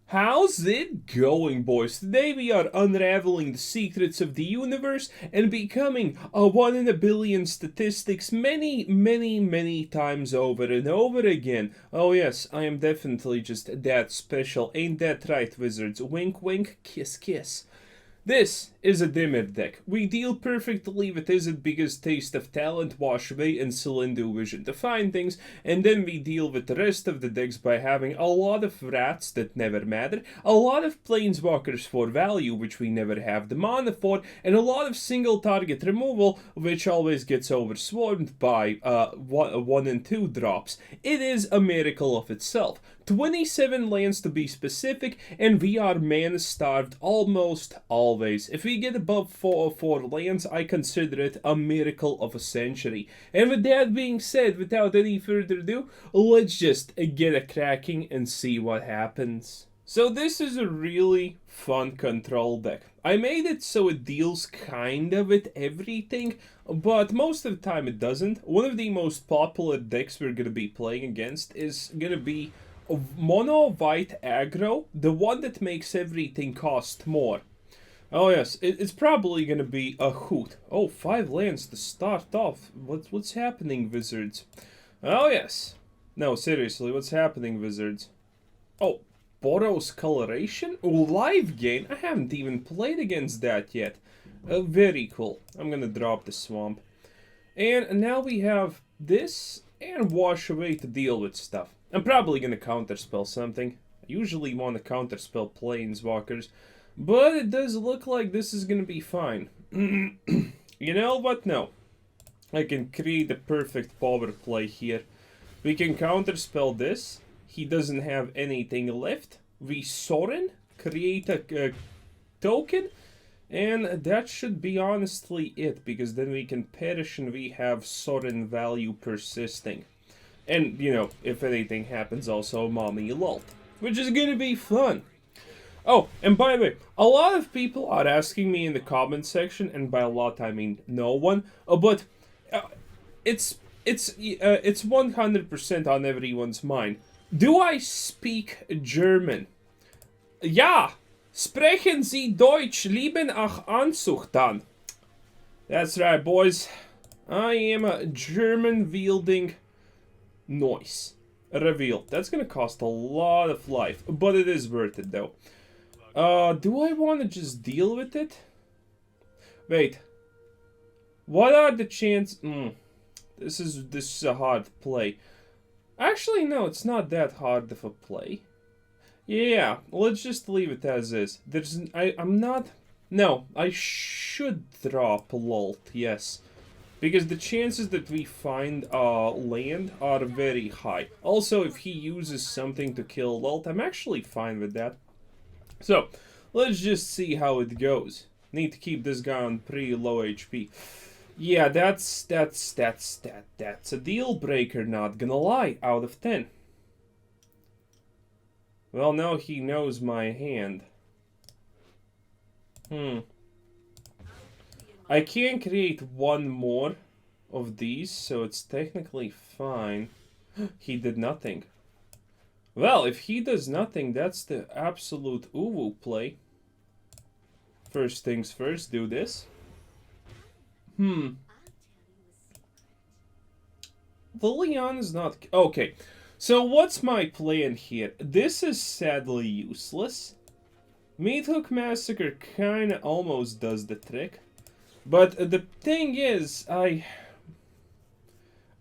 How's it going, boys? Today we are unraveling the secrets of the universe and becoming a 1 in a billion statistics many times over and over again. Oh yes, I am definitely just that special. Ain't that right, wizards? Wink wink, kiss kiss. This is a Dimir deck. We deal perfectly with his biggest taste of talent, wash away, and Silundi Vision to find things, and then we deal with the rest of the decks by having a lot of rats that never matter, a lot of planeswalkers for value, which we never have the mana for, and a lot of single target removal, which always gets overswarmed by 1 and 2 drops. It is a miracle of itself. 27 lands to be specific, and we are mana starved almost always. If we get above 4 lands, I consider it a miracle of a century. And with that being said, without any further ado, let's just get a cracking and see what happens. So this is a really fun control deck. I made it so it deals kind of with everything, but most of the time it doesn't. One of the most popular decks we're going to be playing against is going to be mono white aggro, the one that makes everything cost more. Oh yes, it's probably gonna be a hoot. Oh, 5 lands to start off. What's happening, wizards? Oh yes. No, seriously, what's happening, wizards? Oh, Boros Coloration? Oh, live gain? I haven't even played against that yet. Very cool. I'm gonna drop the swamp. And now we have this and wash away to deal with stuff. I'm probably gonna counterspell something. I usually want to counterspell planeswalkers, but it does look like this is gonna be fine. You know what? No. I can create the perfect power play here. We can counterspell this. He doesn't have anything left. We Sorin, create a token, and that should be honestly it, because then we can perish and we have Sorin value persisting. And, you know, if anything happens, also Mommy Lolth, which is gonna be fun. Oh, and by the way, a lot of people are asking me in the comment section, and by a lot I mean no one, but it's 100% on everyone's mind. Do I speak German? Ja, sprechen Sie Deutsch, lieben ach Anzuchtern. That's right, boys. I am a German-wielding noise. Reveal. That's gonna cost a lot of life, but it is worth it though. Do I want to just deal with it? Wait. What are the chances? This is a hard play. Actually, no, it's not that hard of a play. Yeah, let's just leave it as is. I'm not. No, I should drop Lolth. Yes. Because the chances that we find land are very high. Also, if he uses something to kill Lolth, I'm actually fine with that. So, let's just see how it goes. Need to keep this guy on pretty low HP. Yeah, that's a deal breaker, not gonna lie, out of 10. Well, now he knows my hand. I can create one more of these, so it's technically fine. He did nothing. Well, if he does nothing, that's the absolute uwu play. First things first, do this. Lilian is not... Okay, so what's my plan here? This is sadly useless. Meathook Massacre kinda almost does the trick. But the thing is,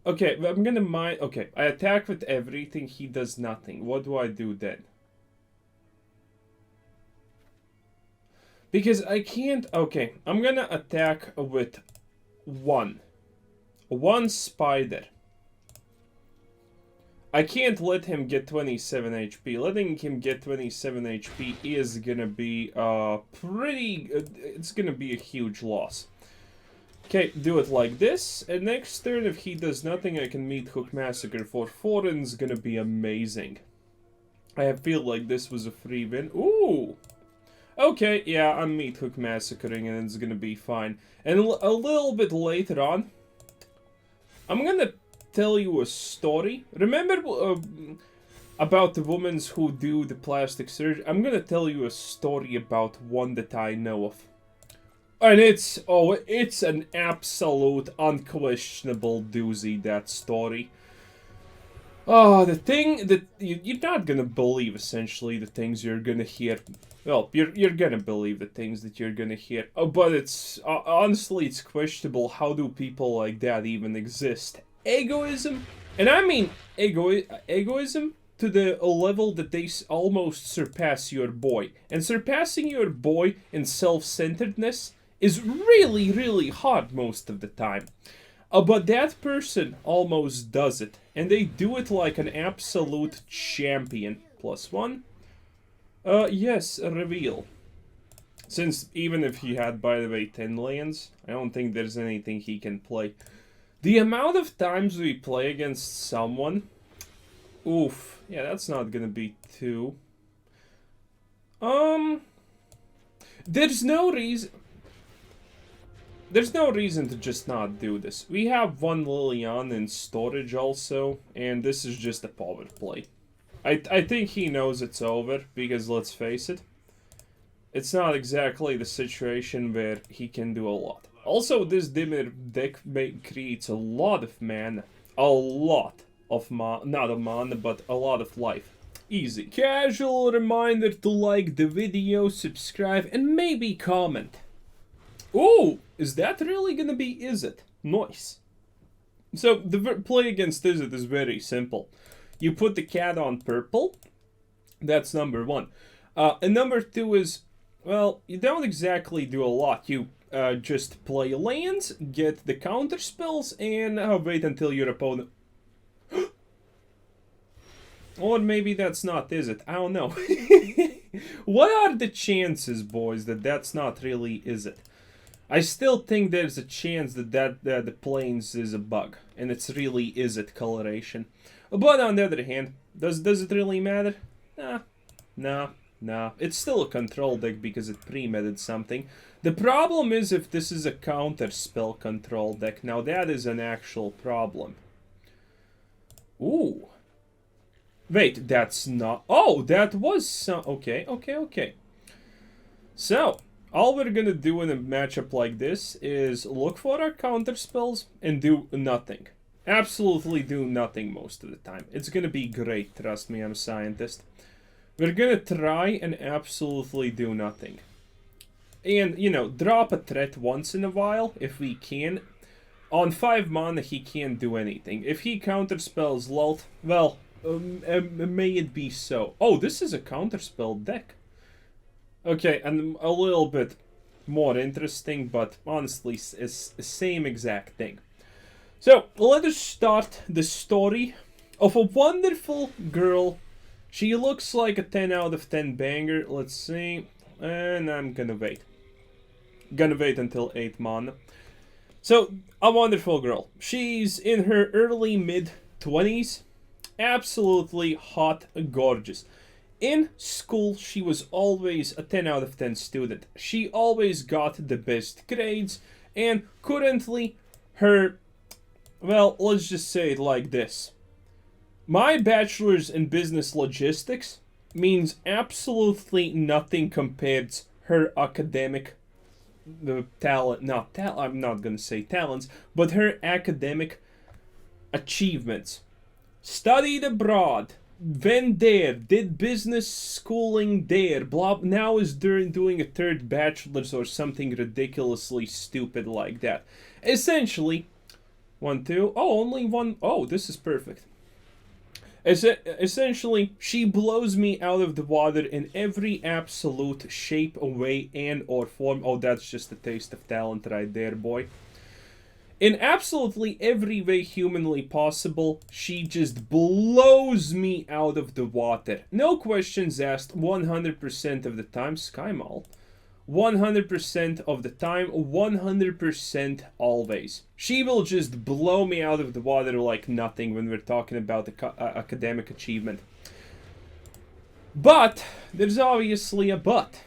Okay, I'm gonna Okay, I attack with everything, he does nothing. What do I do then? Because I can't... Okay, I'm gonna attack with one spider. I can't let him get 27 HP. Letting him get 27 HP is gonna be it's gonna be a huge loss. Okay, do it like this, and next turn if he does nothing I can Meathook Massacre for 4 and it's gonna be amazing. I feel like this was a free win. Ooh! Okay, yeah, I'm Meathook Massacring and it's gonna be fine. And a little bit later on, I'm gonna tell you a story. Remember about the women who do the plastic surgery, I'm gonna tell you a story about one that I know of. And it's an absolute, unquestionable doozy, that story. Oh, the thing that you're not gonna believe, essentially, the things you're gonna hear. Well, you're gonna believe the things that you're gonna hear. Oh, but it's, honestly, it's questionable how do people like that even exist. Egoism, and I mean egoism to the level that they almost surpass your boy. And surpassing your boy in self-centeredness is really, really hard most of the time. But that person almost does it, and they do it like an absolute champion. +1. Yes, a reveal. Since even if he had, by the way, 10 lands, I don't think there's anything he can play. The amount of times we play against someone... Oof. Yeah, that's not gonna be 2. There's no reason... There's no reason to just not do this. We have 1 Liliana in storage also, and this is just a power play. I think he knows it's over, because let's face it, it's not exactly the situation where he can do a lot. Also, this Dimir deck creates a lot of mana. A lot of mana, not of mana, but a lot of life. Easy. Casual reminder to like the video, subscribe, and maybe comment. Ooh, is that really gonna be Izzet? Nice. So, the play against Izzet is very simple. You put the cat on purple. That's number 1. And number 2 is, well, you don't exactly do a lot. You just play lands, get the counter spells, and wait until your opponent... Or maybe that's not, is it? I don't know. What are the chances, boys, that that's not really is it? I still think there's a chance that the planes is a bug, and it's really is it coloration. But on the other hand, does it really matter? Nah. It's still a control deck because it pre-meted something. The problem is if this is a counter spell control deck. Now that is an actual problem. Ooh. Wait, that's not... Oh, that was some... Okay. So, all we're gonna do in a matchup like this is look for our counter spells and do nothing. Absolutely do nothing most of the time. It's gonna be great, trust me, I'm a scientist. We're gonna try and absolutely do nothing. And, you know, drop a threat once in a while, if we can. On 5 mana, he can't do anything. If he counterspells Lolth, well, may it be so. Oh, this is a counterspell deck. Okay, and a little bit more interesting, but honestly, it's the same exact thing. So, let us start the story of a wonderful girl. She looks like a 10 out of 10 banger. Let's see. And I'm gonna wait. Gonna wait until 8 mana. So, a wonderful girl. She's in her early mid-20s. Absolutely hot, gorgeous. In school, she was always a 10 out of 10 student. She always got the best grades. And currently, her... Well, let's just say it like this. My bachelor's in business logistics means absolutely nothing compared to her academic talent. I'm not gonna say talents, but her academic achievements. Studied abroad, went there, did business schooling there, now is doing a 3rd bachelor's or something ridiculously stupid like that. Essentially, 1, 2, oh, only 1, oh, this is perfect. Essentially, she blows me out of the water in every absolute shape, way, and or form. Oh, that's just a taste of talent right there, boy. In absolutely every way humanly possible, she just blows me out of the water. No questions asked, 100% of the time. Skymal. 100% of the time, 100% always. She will just blow me out of the water like nothing when we're talking about the academic achievement. But, there's obviously a but.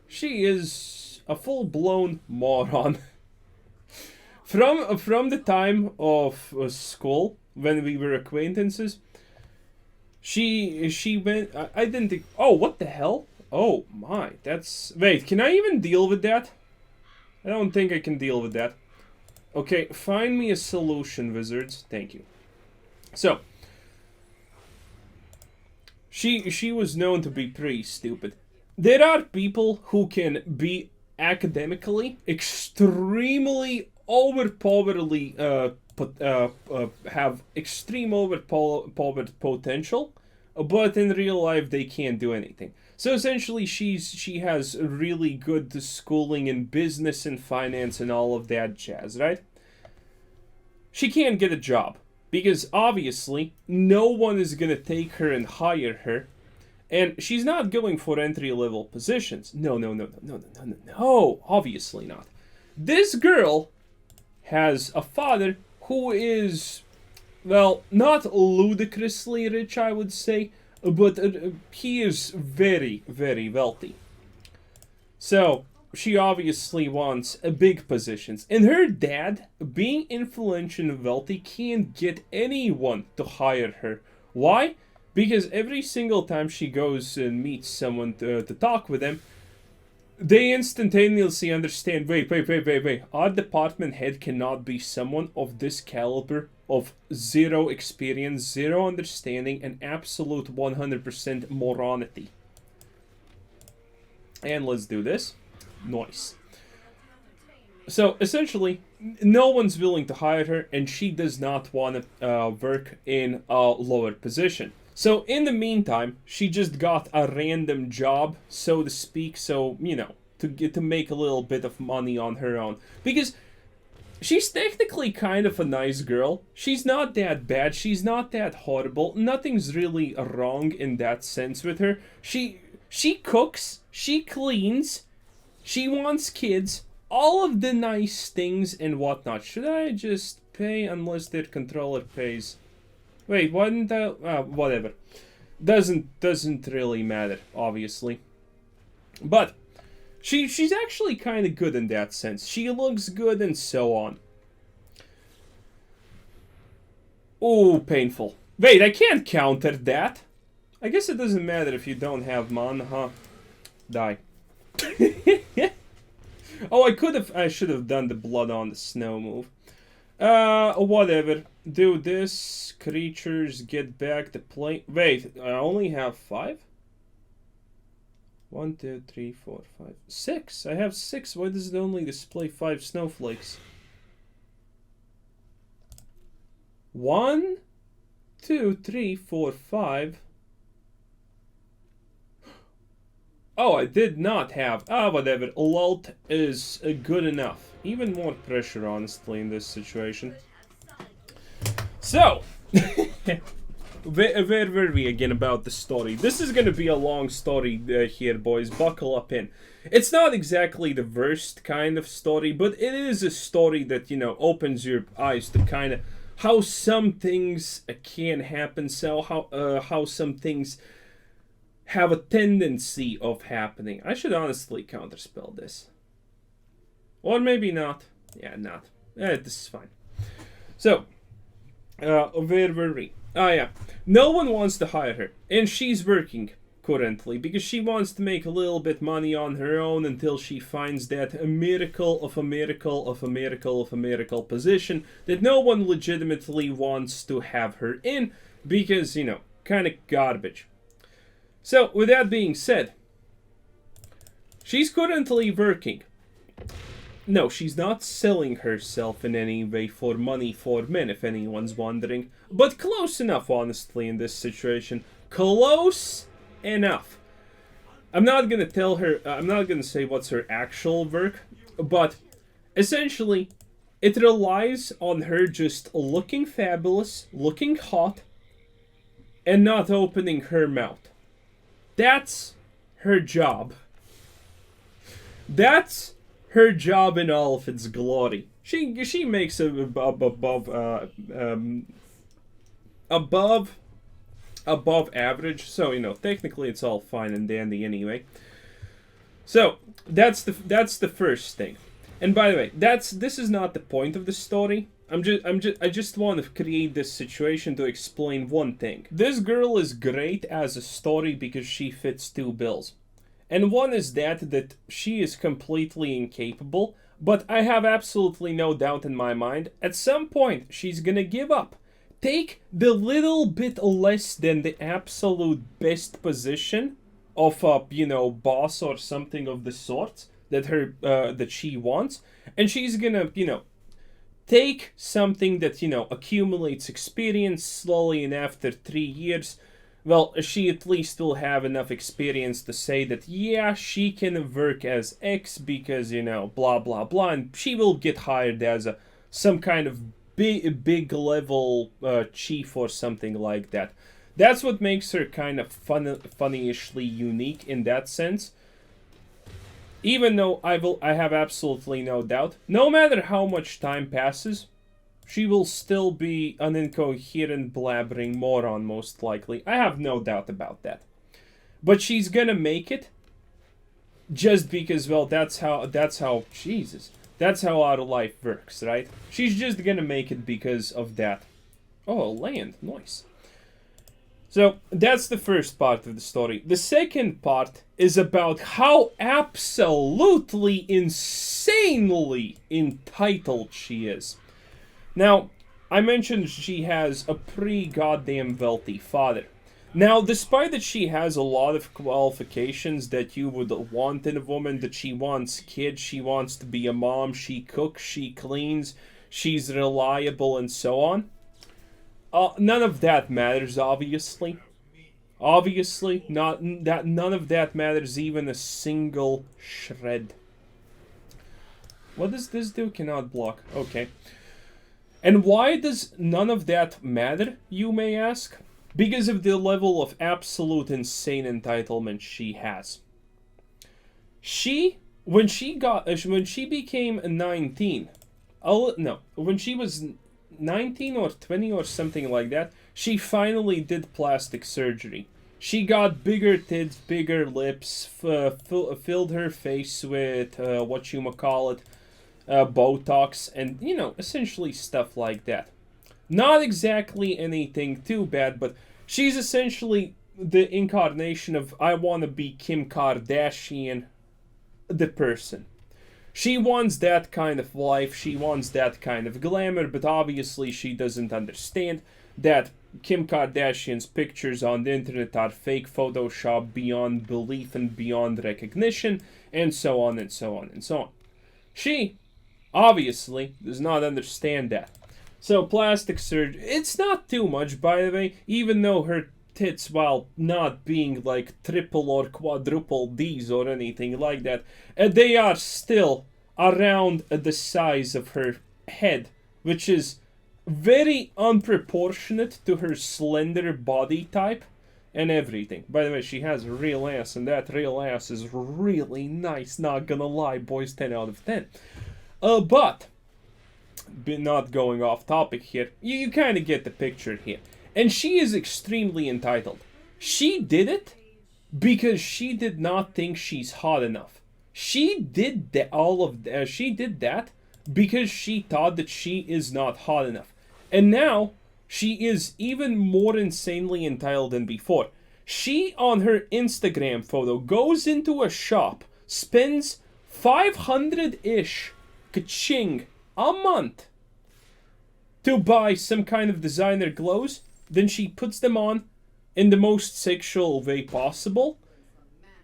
She is a full-blown moron. From the time of school, when we were acquaintances, She went. I didn't think. Oh, what the hell? Oh my, that's. Wait, can I even deal with that? I don't think I can deal with that. Okay, find me a solution, wizards. Thank you. So, she was known to be pretty stupid. There are people who can be academically extremely overpoweredly have extreme overpowered potential, but in real life they can't do anything. So essentially, she has really good schooling in business and finance and all of that jazz, right? She can't get a job because obviously no one is gonna take her and hire her, and she's not going for entry-level positions. No, obviously not. This girl has a father who is, well, not ludicrously rich, I would say, but he is very, very wealthy. So, she obviously wants big positions. And her dad, being influential and wealthy, can't get anyone to hire her. Why? Because every single time she goes and meets someone to talk with them, they instantaneously understand, wait. Our department head cannot be someone of this caliber, of zero experience, zero understanding, and absolute 100% moronity. And let's do this. Nice. So, essentially, no one's willing to hire her, and she does not want to work in a lower position. So, in the meantime, she just got a random job, so to speak, so, you know, to make a little bit of money on her own. Because she's technically kind of a nice girl. She's not that bad. She's not that horrible. Nothing's really wrong in that sense with her. She cooks. She cleans. She wants kids. All of the nice things and whatnot. Should I just pay unless their controller pays? Wait, why didn't that? Whatever. Doesn't really matter, obviously. But she's actually kind of good in that sense. She looks good and so on. Oh, painful. Wait, I can't counter that. I guess it doesn't matter if you don't have mana, huh? Die. Oh, I should have done the blood on the snow move. Whatever. Do this. Creatures get back the plane. Wait, I only have 5? 1, 2, 3, 4, 5, 6. I have 6. Why does it only display 5 snowflakes? 1, 2, 3, 4, 5. Oh, I did not have. Whatever. Lolth is good enough. Even more pressure, honestly, in this situation. So, where were we again about the story? This is going to be a long story here, boys. Buckle up in. It's not exactly the worst kind of story, but it is a story that, you know, opens your eyes to kind of how some things can happen, so how some things have a tendency of happening. I should honestly counterspell this. Or maybe not. Yeah, not. This is fine. So, where were we? Yeah. No one wants to hire her. And she's working currently because she wants to make a little bit money on her own until she finds that a miracle of a miracle of a miracle of a miracle position that no one legitimately wants to have her in because, you know, kind of garbage. So, with that being said, she's currently working. No, she's not selling herself in any way for money for men, if anyone's wondering. But close enough, honestly, in this situation. Close enough. I'm not gonna tell her, I'm not gonna say what's her actual work, but essentially, it relies on her just looking fabulous, looking hot, and not opening her mouth. That's her job. That's her job in all of its glory. She makes above average, so you know technically it's all fine and dandy anyway. So that's the first thing. And by the way, this is not the point of the story. I just want to create this situation to explain one thing. This girl is great as a story because she fits two bills. And one is that she is completely incapable, but I have absolutely no doubt in my mind, at some point she's gonna give up. Take the little bit less than the absolute best position of a, boss or something of the sort that she wants, and she's gonna, take something that, accumulates experience slowly, and after 3 years, well, she at least will have enough experience to say that, yeah, she can work as X because, blah, blah, blah, and she will get hired as some kind of big level chief or something like that. That's what makes her kind of funnyishly unique in that sense. Even though I have absolutely no doubt, no matter how much time passes, she will still be an incoherent blabbering moron, most likely. I have no doubt about that. But she's gonna make it just because, well, that's how our life works, right? She's just gonna make it because of that. Oh, land, nice. So, that's the first part of the story. The second part is about how absolutely insanely entitled she is. Now, I mentioned she has a pretty goddamn wealthy father. Now, despite that she has a lot of qualifications that you would want in a woman, that she wants kids, she wants to be a mom, she cooks, she cleans, she's reliable, and so on. None of that matters, obviously. Obviously, none of that matters even a single shred. What does this do? Cannot block. Okay. And why does none of that matter, you may ask? Because of the level of absolute insane entitlement she has. When she became 19, when she was 19 or 20 or something like that, she finally did plastic surgery. She got bigger tits, bigger lips, filled her face with, Botox, and, essentially stuff like that. Not exactly anything too bad, but she's essentially the incarnation of I want to be Kim Kardashian, the person. She wants that kind of life, she wants that kind of glamour, but obviously she doesn't understand that Kim Kardashian's pictures on the internet are fake Photoshop beyond belief and beyond recognition, and so on and so on and so on. She obviously does not understand that. So plastic surgery, it's not too much, by the way, even though her tits, while not being like triple or quadruple D's or anything like that, they are still around the size of her head, which is very unproportionate to her slender body type and everything. By the way, she has a real ass, and that real ass is really nice, not gonna lie, boys, 10 out of 10. But, not going off topic here, you kind of get the picture here. And she is extremely entitled. She did it because she did not think she's hot enough. She did that because she thought that she is not hot enough. And now, she is even more insanely entitled than before. She, on her Instagram photo, goes into a shop, spends 500-ish ka-ching a month to buy some kind of designer clothes. Then she puts them on in the most sexual way possible.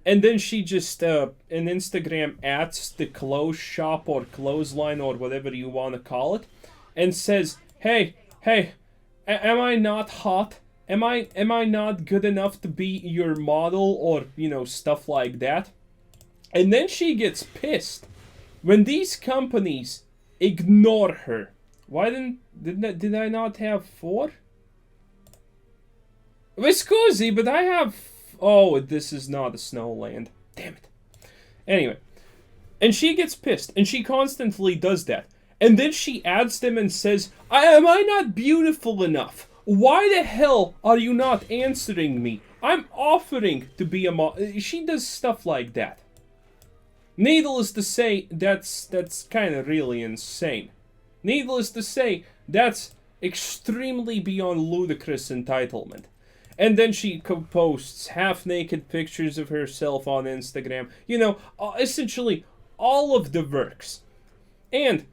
And then she just, in Instagram, adds the clothes shop or clothesline or whatever you want to call it, and says, hey, am I not hot? Am I not good enough to be your model, or, stuff like that? And then she gets pissed when these companies ignore her. Why did I not have 4? Scusi, but I have... Oh, this is not a snowland. Damn it. Anyway. And she gets pissed, and she constantly does that. And then she adds them and says, am I not beautiful enough? Why the hell are you not answering me? I'm offering to be a model. She does stuff like that. Needless to say, that's kind of really insane. Needless to say, that's extremely beyond ludicrous entitlement. And then she posts half-naked pictures of herself on Instagram. You know, essentially all of the works. And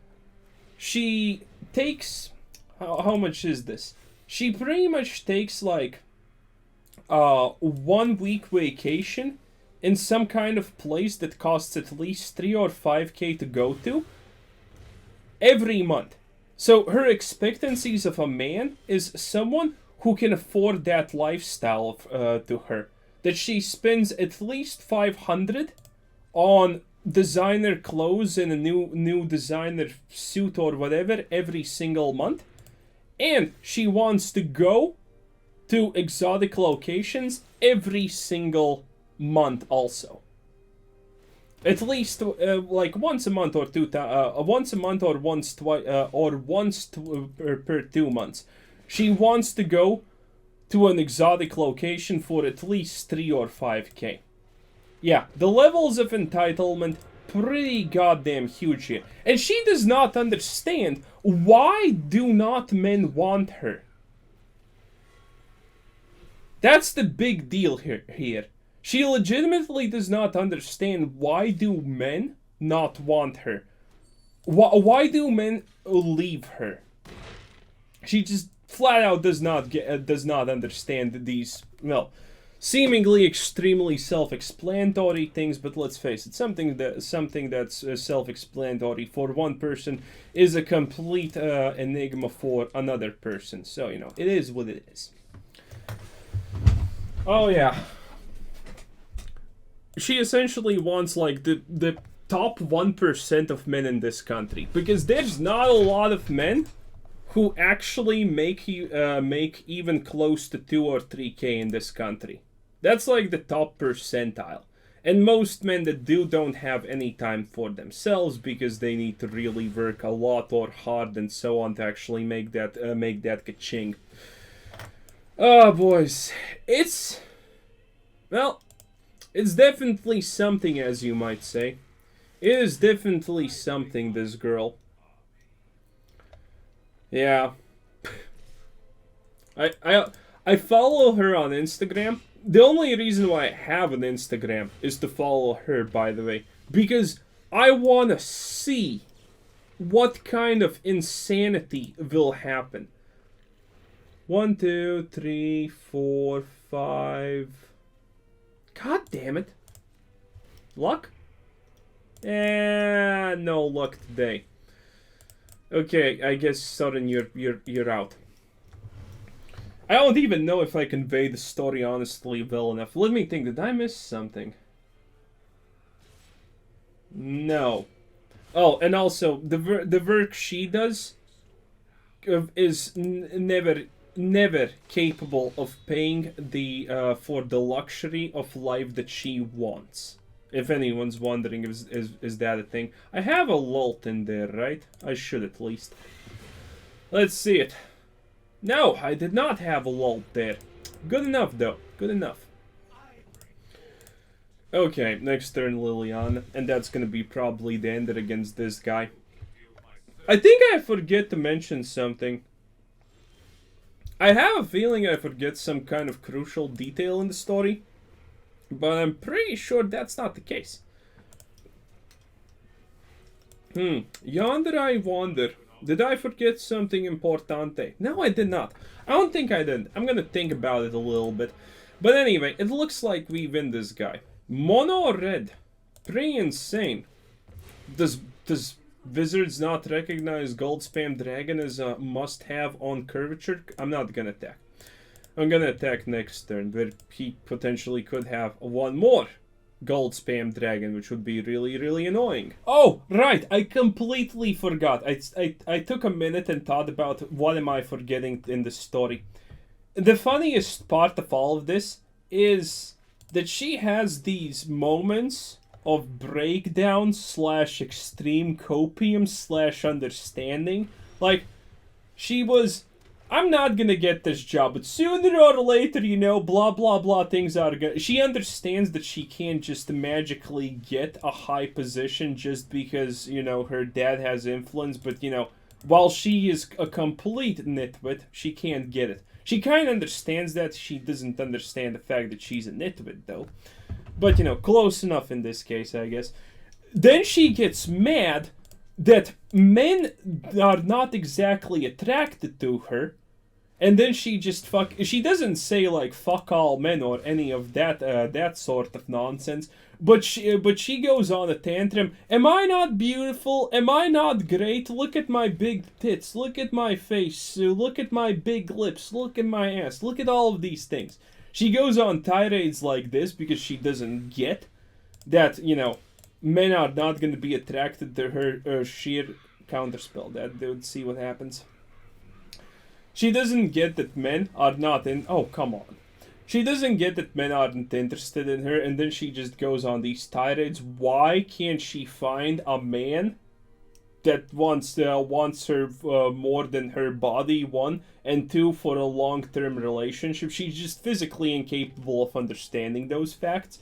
she takes... How much is this? She pretty much takes, like, 1 week vacation in some kind of place that costs at least 3 or 5k to go to every month. So her expectancies of a man is someone who can afford that lifestyle to her. That she spends at least 500 on designer clothes and a new designer suit or whatever every single month. And she wants to go to exotic locations every single month also. At least like once a month or once a month or once per 2 months. She wants to go to an exotic location for at least 3 or 5k. Yeah, the levels of entitlement pretty goddamn huge here. And she does not understand why do not men want her. That's the big deal here. She legitimately does not understand why do men not want her. Why do men leave her? She just flat out does not understand these, well, seemingly extremely self-explanatory things. But let's face it, something that's self-explanatory for one person is a complete enigma for another person. So you know, it is what it is. Oh yeah. She essentially wants like the top 1% of men in this country, because there's not a lot of men who actually make even close to 2 or 3k in this country. That's like the top percentile. And most men that don't have any time for themselves because they need to really work a lot or hard and so on to actually make that ka-ching. Oh boys, it's definitely something, as you might say. It is definitely something, this girl. Yeah. I follow her on Instagram. The only reason why I have an Instagram is to follow her, by the way. Because I want to see what kind of insanity will happen. 1, 2, 3, 4, 5... God damn it. Luck? No luck today. Okay, I guess Sorin, you're out. I don't even know if I convey the story honestly well enough. Let me think, did I miss something? No. Oh, and also, the work she does is never capable of paying for the luxury of life that she wants. If anyone's wondering, is that a thing? I have a Lolth in there, right? I should at least. Let's see it. No, I did not have a Lolth there. Good enough, though. Good enough. Okay, next turn Liliana, and that's gonna be probably the ender against this guy. I think I forget to mention something. I have a feeling I forget some kind of crucial detail in the story, but I'm pretty sure that's not the case. Yonder I wander. Did I forget something importante? No, I did not. I don't think I did. I'm gonna think about it a little bit. But anyway, it looks like we win this guy. Mono or red? Pretty insane. Does Wizards not recognize Gold Spam Dragon as a must-have on Curvature? I'm not gonna attack. I'm gonna attack next turn, where he potentially could have one more Gold Spam Dragon, which would be really, really annoying. Oh, right, I completely forgot. I took a minute and thought about what am I forgetting in the story. The funniest part of all of this is that she has these moments of breakdown / extreme copium / understanding. Like, she was, I'm not gonna get this job, but sooner or later, you know, blah blah blah, things are gonna... She understands that she can't just magically get a high position just because, you know, her dad has influence, but, you know, while she is a complete nitwit, she can't get it. She kind of understands that. She doesn't understand the fact that she's a nitwit, though. But, you know, close enough in this case, I guess. Then she gets mad that men are not exactly attracted to her. And then she just she doesn't say, like, fuck all men or any of that, that sort of nonsense. But she goes on a tantrum. Am I not beautiful? Am I not great? Look at my big tits. Look at my face. Look at my big lips. Look at my ass. Look at all of these things. She goes on tirades like this because she doesn't get that, you know, men are not going to be attracted to her sheer counterspell. That they would see what happens. She doesn't get that men are not in... Oh, come on. She doesn't get that men aren't interested in her, and then she just goes on these tirades. Why can't she find a man that wants her more than her body, one, and two, for a long-term relationship? She's just physically incapable of understanding those facts.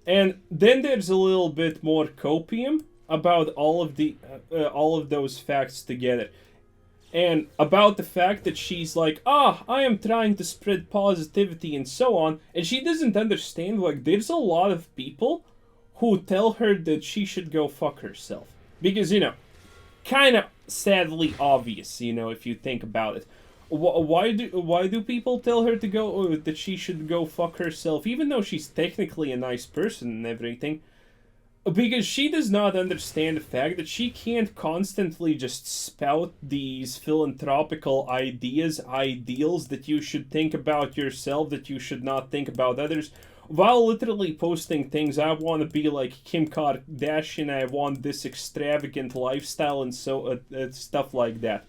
And then there's a little bit more copium about all of those facts together. And about the fact that she's like, I am trying to spread positivity and so on. And she doesn't understand, like, there's a lot of people who tell her that she should go fuck herself. Because, you know, kind of sadly obvious, you know, if you think about it. Why do people tell her to go, that she should go fuck herself, even though she's technically a nice person and everything? Because she does not understand the fact that she can't constantly just spout these philanthropical ideals that you should think about yourself, that you should not think about others, while literally posting things, I want to be like Kim Kardashian, I want this extravagant lifestyle, and so stuff like that.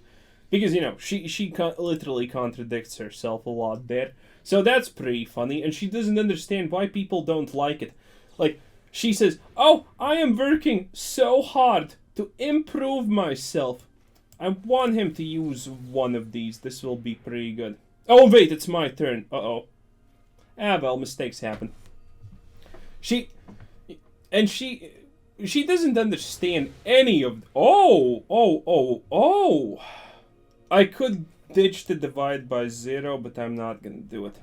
Because, you know, she literally contradicts herself a lot there. So that's pretty funny, and she doesn't understand why people don't like it. Like, she says, I am working so hard to improve myself. I want him to use one of these. This will be pretty good. Oh, wait, it's my turn. Uh-oh. Well, mistakes happen. She doesn't understand any of... Oh! I could ditch the divide by 0, but I'm not gonna do it.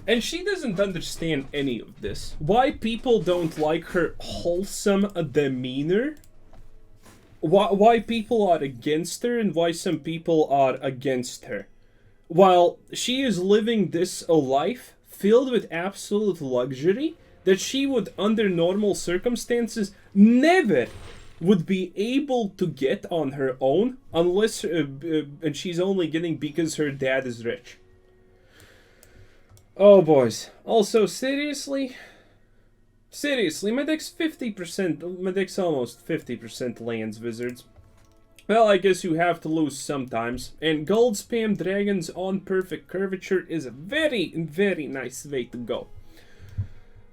And she doesn't understand any of this. Why people don't like her wholesome demeanor. Why people are against her and why some people are against her. While she is living this life filled with absolute luxury that she would, under normal circumstances, never would be able to get on her own unless, and she's only getting because her dad is rich. Oh, boys. Also, seriously, my deck's 50%, my deck's almost 50% lands, wizards. Well, I guess you have to lose sometimes, and gold spam dragons on perfect curvature is a very, very nice way to go.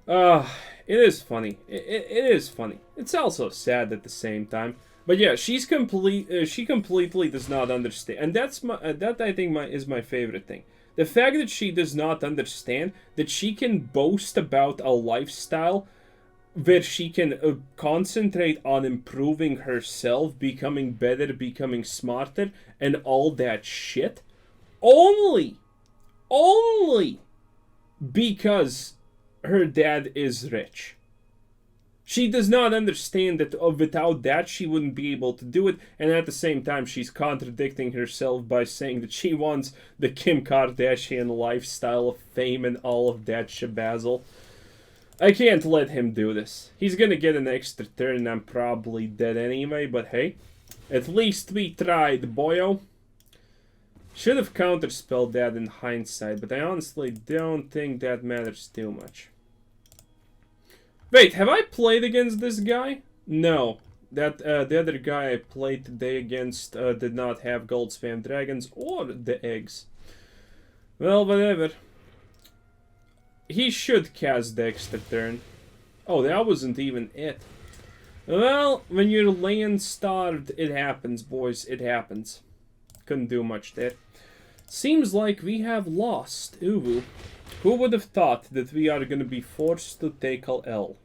It is funny. It is funny. It's also sad at the same time. But yeah, she completely does not understand, and that I think is my favorite thing. The fact that she does not understand that she can boast about a lifestyle where she can concentrate on improving herself, becoming better, becoming smarter, and all that shit, only because her dad is rich. She does not understand that without that she wouldn't be able to do it, and at the same time she's contradicting herself by saying that she wants the Kim Kardashian lifestyle of fame and all of that shabazzle. I can't let him do this. He's gonna get an extra turn and I'm probably dead anyway, but hey, at least we tried, boyo. Should have counterspelled that in hindsight, but I honestly don't think that matters too much. Wait, have I played against this guy? No. That the other guy I played today against did not have gold spam dragons or the eggs. Well, whatever. He should cast the extra turn. Oh, that wasn't even it. Well, when you're land starved, it happens, boys. It happens. Couldn't do much there. Seems like we have lost. Ooh. Who would have thought that we are going to be forced to take a L?